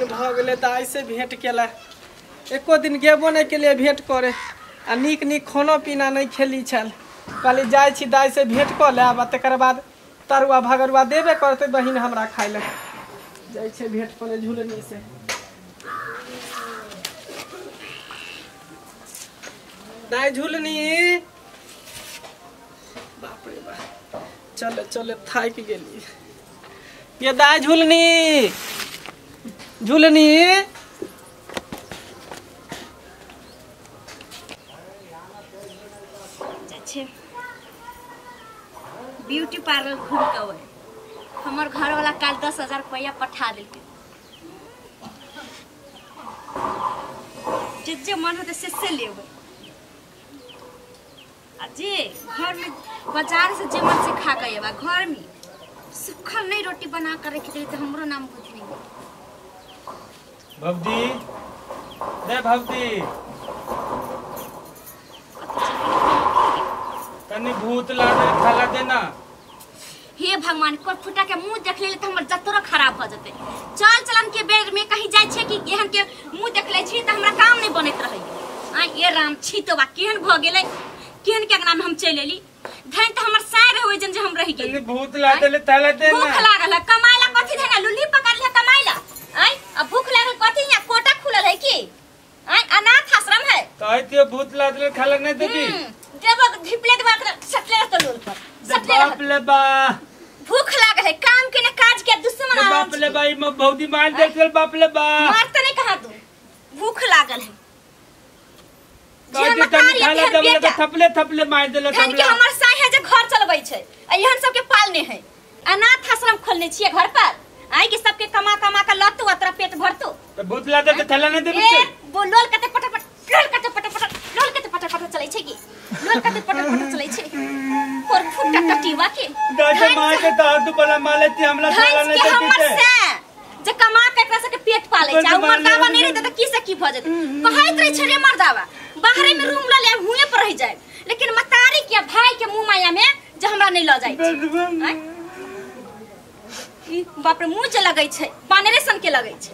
दिन भ गेले दाई से भेंट केला एको दिन गेबो नहीं के लिए भेंट करे आ नीक नीक खाना पीना नहीं खेली छल कहली जाय छी दाई से भेंट क लेब आ तकर बाद तरुआ भगरुआ देबे करते बहिन हमरा खाइ ले जाय छै भेंट करे झुलनी से दाई झुलनी बाप रे बाप चले चले थाक गेली ये दाई झुलनी झुलनी ब्यूटी पार्लर घूम के हमार घर वाला काल 10,000 रुपया पठा दिल जे मन होते से लेवे जे घर में बाजार से जे मन से खा के आवा घर में सुखल नहीं रोटी बना कर रख दे तो हमरो नाम बुझ नहीं भवदी दे भवदी तनी भूत लागे खाला देना हे भगवान को फुटा के मुंह देख ले त हमर जतरो खराब भ जते चल चलन के बेर में कहीं जाय छे कि एहन के मुंह देख ले छी त हमरा काम नहीं बनत रही आ ये राम छी तो बा केहन भ गेले केहन के नाम हम चल एली धन त हमर सार होय जन जे हम रह गेली भूत ला देले ताला देना भूख लागल कमाइला कथि धना लुल्ली पकड़ ले कमाइला आई अब भूख लागल कथि या कोटा खुलल है की आई अनाथ आश्रम है कहते भूत ला देले खाला नहीं देबी देबो ढिपले देबो सटले तो लोल पर बाप ले बा भूख लागल है काम के न काज के दुश्मन आ बाप ले भाई म भौदी मार देल बाप ले बा मार त नहीं कहा तू भूख लागल है कहते तनी खाला देबे त थपले थपले मार देले धन के हमर साई है जे घर चलबै छै एहन सब के पालने है अनाथ आश्रम खोलने छिए घर पर आई के सबके कमा कमा के लत अतरा पेट भरतो त भूत ला दे त थला नहीं देबे बोलोल कते पटपट लोल कते पटपट लोल कते पटपट चलै छै की लोल कते पटपट चलै छै और फुटा टटीवा के दादा मार के दादू बला माले ती हमला थला नहीं देबे जे कमा के एकरा से पेट पाले छै उमर दावा नहीं रहते त की से की भ जेते कहैत रहे छै रे मर्दावा बाहरे में रूम ल ले हुए पर रह जाए लेकिन मतारी के भाई के मुंह माया में जे हमरा नहीं ल जाय ई बाप रे मुंह जे लगै छै पानेरे सन के लगै छै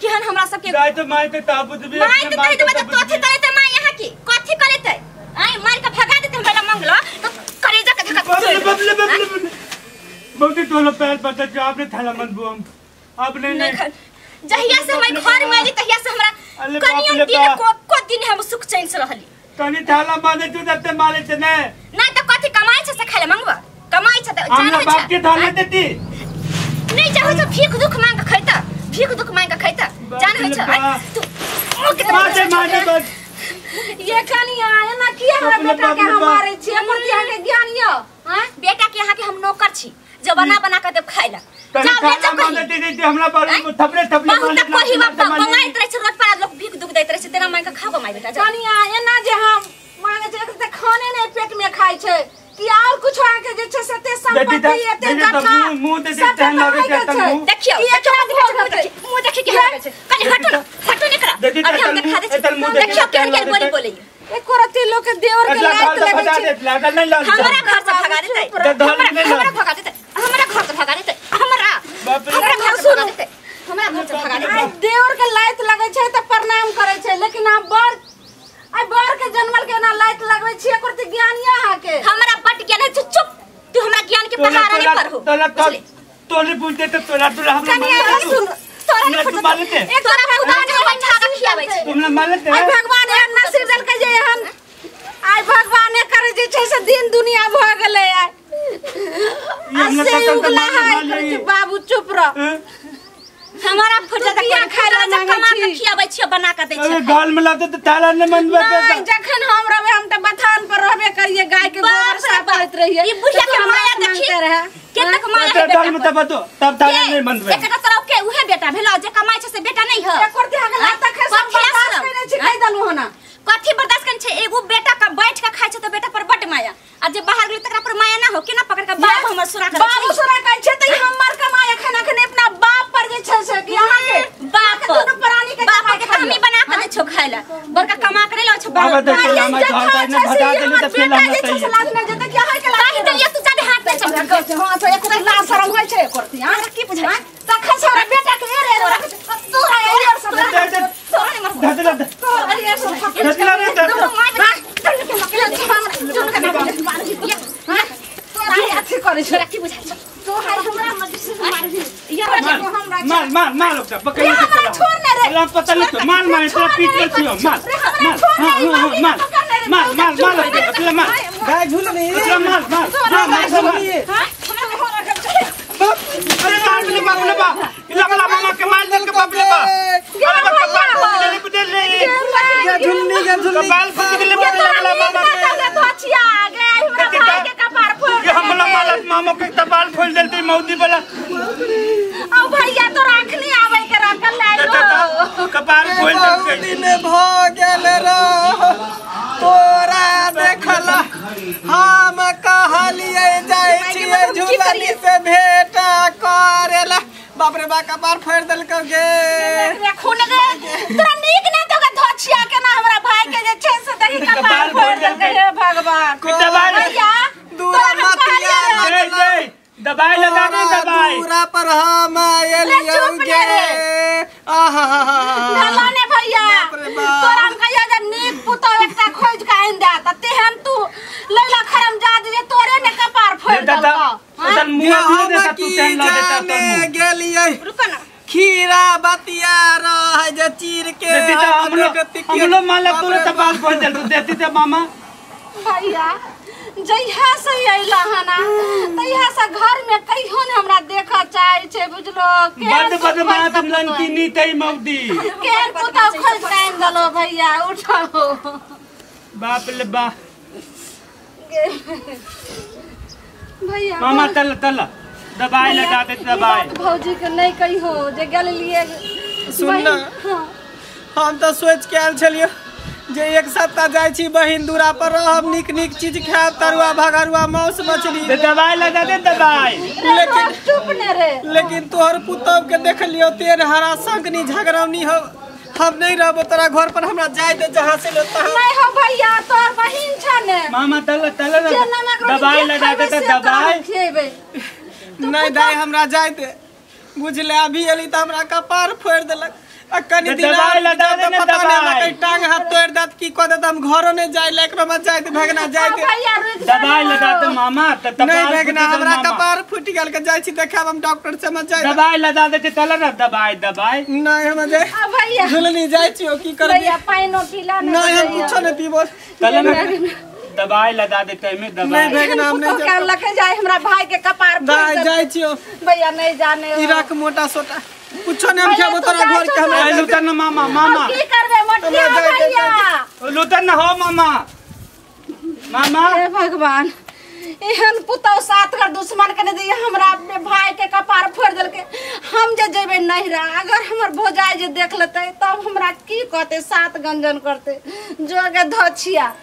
केहन हमरा सब के गाय तो मार के ताबूत भी मार के कहि देबे त कथि करे त मां यहां की कथि करे त आई मार के भगा देते हमरा मंगलो तो करेजा के धक्का बबले बहुत तोलो पैर पता जो आपने थला मन बुम आपने नहीं जहिया से हम घर में आली तहिया से हमरा कनियन दिन को दिन हम सुख चैन से रहली कनी थाला माने तू दते माले त नहीं त कथि कमाई छ से खाले मंगवा कमाई छ त हमरा बाप के थाले देती नहीं चाहो तो भीख दुख मांग के खैता भीख दुख मांग के खैता जान है छ तू मारे बस ये कनिया एना किया हमरा बेटा के हम मारे छी हमर दिया के ज्ञान यो हां बेटा के यहां के हम नौकर छी जो बना बना के देब खाइला जा बेटा दे हमरा पर थपले थपले माले कोही बाप मंगाइत रहे छ रोज पर लोग भीख दुख दैत रहे छ तेरा मांग के खाबो माय बेटा कनिया एना जे हम मांगे छै त खाने नहीं पेट में खाइ छै कि और कुछ आके जे छै से ते संपत्ति एते गठा मुंह दे दे तहन लागे छै त मुंह देखियो मुंह देखि के लागे छै कनी हटो निकरा अभी हम दिखा दे देखियो केहन केहन बोली बोले एको रति लोग के देवर के लात लगे छै लागल नहीं लाल हमरा घर से भगा देते हमरा भगा देते हमरा घर से भगा देते हमरा घर से भगा देते हमरा घर से भगा देते देवर के लात लगे छै त प्रणाम करे छै लेकिन आप बर के जन्मल के ना लात लगवे छी एकर त ज्ञानिया हा के हमरा बट ज्ञान है चुप तू हमरा ज्ञान के पहाड़ा नहीं पर हो तोले पूछते त तोला हमरा सुन तोरा नहीं मालते एक तोरा खुदा ने बैठा के खियाबै छै तुमने मालते आई भगवान एहन नसीब दल के जे एहन आई भगवान करे जे छै से दिन दुनिया भ गेले आई उगला है बाबू चुप रह हमारा फुटा के खाइला जा कमा के खियाबै छियै बना के दै छै गाल में लाते त थाला ने मनबे नहीं जखन हम रहबे हम त बथान पर रहबे करिए गाय के गोबर साफ करत रहिए ई बुढ़िया के माया देखिए केतक माया है गाल में तब तो तब थाला नहीं मनबे एकटा तरफ के उहे बेटा भेलो जे कमाई छै से बेटा नहीं ह एकर ते हगला त खे सब बर्दाश्त करे छी कहि दलु हना कथि बर्दाश्त कन छै एगो बेटा का बैठ के खाइ छै त बेटा पर बड माया आ जे बाहर गेल तकरा पर माया ना हो केना पकड़ के बाप हमर सुरा करे बाबू सुरा कहै छै त हमर कमाई एखन अपना बाप पर जे छै से कि अहाँ के बाप दुनु प्राणी के बाप के हमी बना के दे छो खाइला बड़का कमा करे लो छो अब देख हम घर ने भगा देले त फिर हम छै लाज में जते कि अहाँ के काहे दलिया तू जादे हाथ पे चमका हां तो एक लाज शरम होय छै करती हां की बुझाई तखन से बेटा के रे माल माल माल माल ओकरा पकड़ के चला चला पता नहीं तो माल मार तेरा पीठ पे छियो माल माल माल माल माल माल ओकरा माल गाय झूलनी ओकरा माल माल माल झूलनी अरे मार ले बाप ले बा लगला मामा के मार दे के बाप ले बा अरे कपाल फूट ले झूलनी के झूलनी कपाल फूट ले लगला मामा के धोछिया आ गए हमरा भाई के कपार फोड़ ये हमला मालत मामा के कपाल खोल देलती मौदी वाला औ भैया तो राखनी आवे के रखल लाई कपाल खोल देलती दिन भ गेल रो तोरा देखला हम कहलिए जाय छियै झूलनी से भेंट करेला बाप रे बा कपार फोड़ देलकौ गे खून गे तोरा नीक ना तो धोछिया के ना हमरा भाई के जे छै से देखि कपार फोड़ देलकै हे भगवान भैया दूरा मतिया दवाई लगा दे दवाई दूरा पर हम एलियो गे आहा ढलाने भैया तोरा हम कहिया जे नीक पुतो एकटा खोज के आइन दे त तेहन तू लैला खरम जा दे तोरे ने कपार फोड़ देलका तन मुंह दे तू तेन ला देता तन गेलियै रुक ना खीरा बतिया रह जे चीर के हम लोग माला तोरे कपाल खोल देल देती ते मामा भैया जइहा से अइला हना तइहा से घर में कहियो न हमरा देखा चाहे छे बुझलो बद बदमाश लंकी नी तई मौदी केन पुता खोज टाइम दलो भैया उठो बाप ले बा भैया मामा तल तल दवाई लगा दे दवाई भौजी के नहीं कहियो जे गेल लिए सुन ना हम तो सोच के आयल छलियो जे एक सप्ताह जाय छी बहिन दूरा पर रहब नीक नीक चीज खाब तरुआ भगरुआ मांस मछली दवाई लगा दे दवाई लेकिन चुप न रे लेकिन तोहर पुतब के देख लियो तेर हरा संगनी झगड़ौनी हो हम नहीं रहबो तोरा घर पर हमरा जाय दे जहां से लेता नहीं हो भैया तोर बहिन छने मामा तल तल दवाई लगा दे दवाई खेबे नहीं दाई हमरा जाय दे बुझले अभी एली त हमरा कपार फोड़ देलक आ कनी दिन दवाई लगा दे पता नहीं टांग हाथ तोड़ देत की क देत हम घरो ने जाय लेकरो में जाय दे भगना जाय दे भैया रुक दवाई लगा दे मामा त नहीं भगना हमरा कपार फूट गेल के जाय छी देखाब हम डॉक्टर से में जाय दवाई लगा दे तल ना दवाई दवाई नहीं हम जाय भैया झुलनी जाय छी की करबी भैया पाइनो पीला नहीं हम कुछ नहीं पीबो तल ना दवाई लगा दे तई में दवाई नहीं भगना हम नहीं कर लखे जाए हमरा भाई के कपार फोड़ जाय छी भैया नहीं जाने इराक मोटा सोटा कुछो नहीं हम खाबो तोरा घर के हमरा लुटन ना मामा मामा की करबे मोटिया भैया लुटन ना हो मामा मामा हे भगवान एहन पुतौ साथ कर दुश्मन के दे हमरा अपने भाई के कपार फोड़ देलके हम जे जेबे नहीं रहा अगर हमर भौजाई जे देख लेते तब हमरा की कहते सात गंजन करते जोगे धोछिया